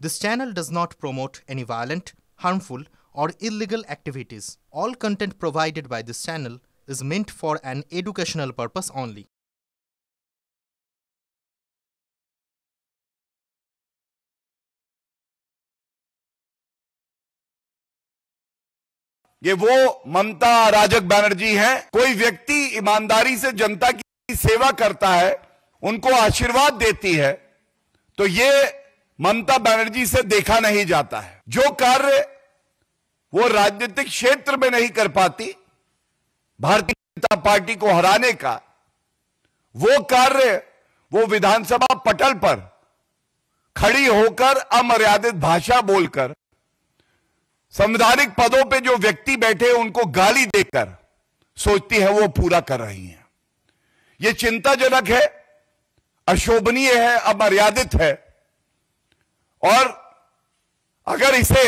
This channel does not promote any violent, harmful, or illegal activities. All content provided by this channel is meant for an educational purpose only. ये वो ममता अराजक बनर्जी हैं। कोई व्यक्ति ईमानदारी से जनता की सेवा करता है, उनको आशीर्वाद देती है, तो ये ममता बनर्जी से देखा नहीं जाता है। जो कार्य वो राजनीतिक क्षेत्र में नहीं कर पाती, भारतीय जनता पार्टी को हराने का, वो कार्य वो विधानसभा पटल पर खड़ी होकर अमर्यादित भाषा बोलकर, संवैधानिक पदों पे जो व्यक्ति बैठे उनको गाली देकर सोचती है वो पूरा कर रही हैं। ये चिंताजनक है, अशोभनीय है, अमर्यादित है। और अगर इसे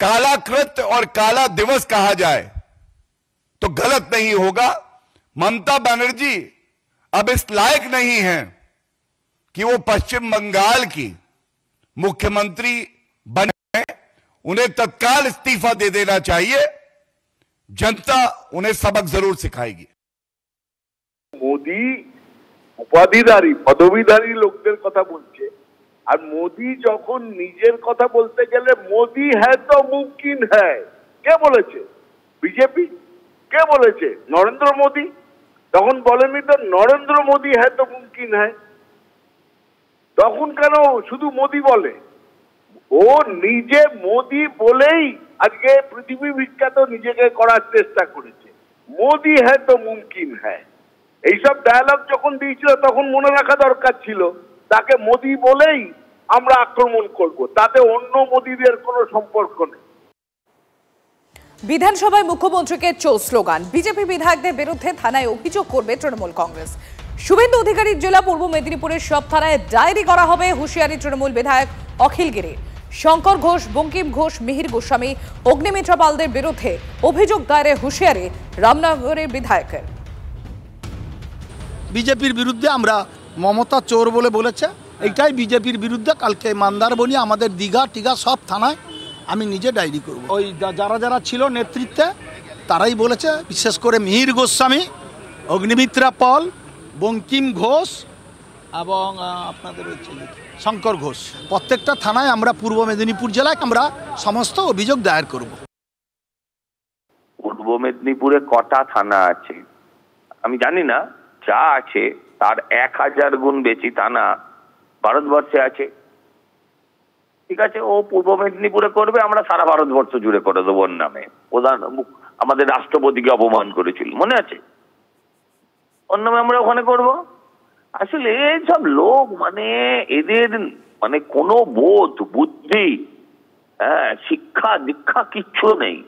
काला कृत्य और काला दिवस कहा जाए तो गलत नहीं होगा। ममता बनर्जी अब इस लायक नहीं है कि वो पश्चिम बंगाल की मुख्यमंत्री बने। उन्हें तत्काल इस्तीफा दे देना चाहिए। जनता उन्हें सबक जरूर सिखाएगी। মোদি উপাধিধারী পদবীধারী লোকদের কথা বলছে, আর মোদি যখন নিজের কথা বলতে গেলে মোদি হ্যায় তো মুমকিন হ্যায়, কে বলেছে? বিজেপি। কে বলেছে? নরেন্দ্র মোদি। তখন বলেনি তো নরেন্দ্র মোদি হ্যায় তো মুমকিন হ্যায়। তখন কেন শুধু মোদি বলে? ও নিজে মোদি বলেই আজকে পৃথিবী বিখ্যাত নিজেকে করার চেষ্টা করেছে। মোদি হ্যায় তো মুমকিন হ্যায়, এইসব ডায়ালগ যখন দিয়েছিল তখন মনে রাখা দরকার ছিল তাকে মোদি বলেই আমরা আক্রমণ করব, তাতে অন্য মোদিদের কোনো সম্পর্ক নেই। বিধানসভায় মুখ্যমন্ত্রীকে চোর স্লোগান, বিজেপি বিধায়কদের বিরুদ্ধে থানায় অভিযোগ করবে তৃণমূল কংগ্রেস। শুভেন্দু অধিকারীর জেলা পূর্ব মেদিনীপুরের সব থানায় ডায়েরি করা হবে হুঁশিয়ারি তৃণমূল বিধায়ক অখিল গিরি, শঙ্কর ঘোষ, বঙ্কিম ঘোষ, মিহির গোস্বামী, অগ্নিমিত্রা পালদের বিরুদ্ধে অভিযোগ দায়েরের হুঁশিয়ারি রামনগরের বিধায়কের। বিজেপির বিরুদ্ধে আমরা মমতা চোর বলে বলেছে, এইটাই বিজেপির বিরুদ্ধে। কালকে মন্দারমণি আমাদের দীঘা টিঘা সব থানায় আমি নিজে ডায়েরি করব। ওই যারা যারা ছিল নেতৃত্বে তারাই বলেছে, বিশেষ করে মিহির গোস্বামী, অগ্নিমিত্রা পাল, বঙ্কিম ঘোষ এবং আপনাদের শঙ্কর ঘোষ, প্রত্যেকটা থানায় আমরা পূর্ব মেদিনীপুর জেলায় আমরা সমস্ত অভিযোগ দায়ের করব। পূর্ব মেদিনীপুরে কটা থানা আছে আমি জানি না, যা আছে তার 1000 গুণ বেশি থানা ভারতবর্ষে আছে। ঠিক আছে, ও পূর্ব মেদিনীপুরে করবে, আমরা সারা ভারতবর্ষ জুড়ে করে দেবো। ওর নামে আমাদের রাষ্ট্রপতিকে অপমান করেছিল, মনে আছে? ওর নামে আমরা ওখানে করব। আসলে এইসব লোক মানে এদের মানে কোনো বোধ বুদ্ধি, শিক্ষা দীক্ষা কিচ্ছু নেই।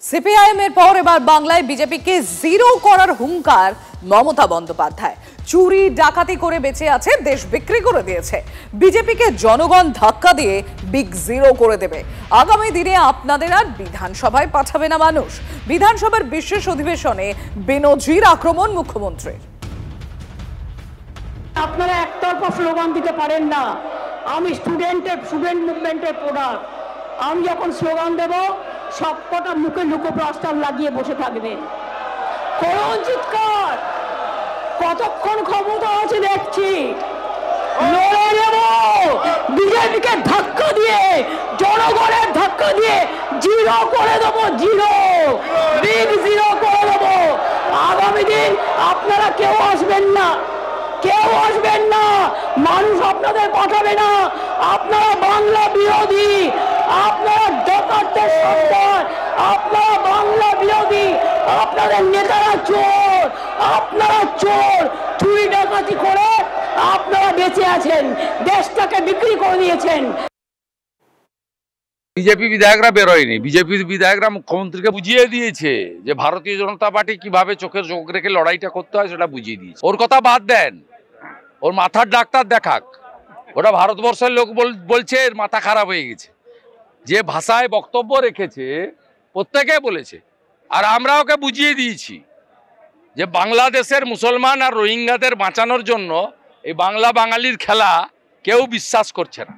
সিপিআইএম এর পর এবার বাংলায় বিজেপিকে জিরো করার হুঙ্কার মমতা বন্দ্যোপাধ্যায়। চুরি ডাকাতি করে বেঁচে আছে, দেশ বিক্রি করে দিয়েছে। বিজেপিকে জনগণ ধাক্কা দিয়ে বিগ জিরো করে দেবে। আগামী দিনে আপনাদের আর বিধানসভায় পাঠাবে না মানুষ। বিধানসভার বিশেষ অধিবেশনে বেনজির আক্রমণ মুখ্যমন্ত্রীর। আপনারা একতরফা স্লোগান দিতে পারেন না। আমি স্টুডেন্ট মুভমেন্টের প্রোডাক্ট। আমি যখন স্লোগান দেব সবকটা মুখে লুকো প্লাস্টার লাগিয়ে বসে থাকবে। কোন চিৎকার, কতক্ষণ ক্ষমতা আছে দেখছি। লড়ে নেব, বিজেপিকে ধাক্কা দিয়ে, জনগণের ধাক্কা দিয়ে জিরো করে দেবো, জিরো, বিগ জিরো করে দেবো। আগামী দিন আপনারা কেউ আসবেন না, কেউ আসবেন না, মানুষ আপনাদের পাঠাবে না। আপনারা বাংলা বিরোধী, আপনারা ডাকাতদের সন্তান, আপনারা বাংলা বিরোধী, আপনাদের নেতারা চোর, আপনারা চোর। চুরি ডাকাতি করে আপনারা বেঁচে আছেন, দেশটাকে বিক্রি করে দিয়েছেন। বিজেপি বিধায়করা বেরোয়নি, বিজেপির বিধায়করা মুখ্যমন্ত্রীকে বুঝিয়ে দিয়েছে যে ভারতীয় জনতা পার্টি কিভাবে চোখের চোখ রেখে লড়াইটা করতে হয় সেটা বুঝিয়ে দিয়েছে। ওর কথা বাদ দেন, ওর মাথার ডাক্তার দেখাক। ওটা ভারতবর্ষের লোক বলছে এর মাথা খারাপ হয়ে গেছে। যে ভাষায় বক্তব্য রেখেছে প্রত্যেকে বলেছে, আর আমরা ওকে বুঝিয়ে দিয়েছি যে বাংলাদেশের মুসলমান আর রোহিঙ্গাদের বাঁচানোর জন্য এই বাংলা বাঙালির খেলা কেউ বিশ্বাস করছে না।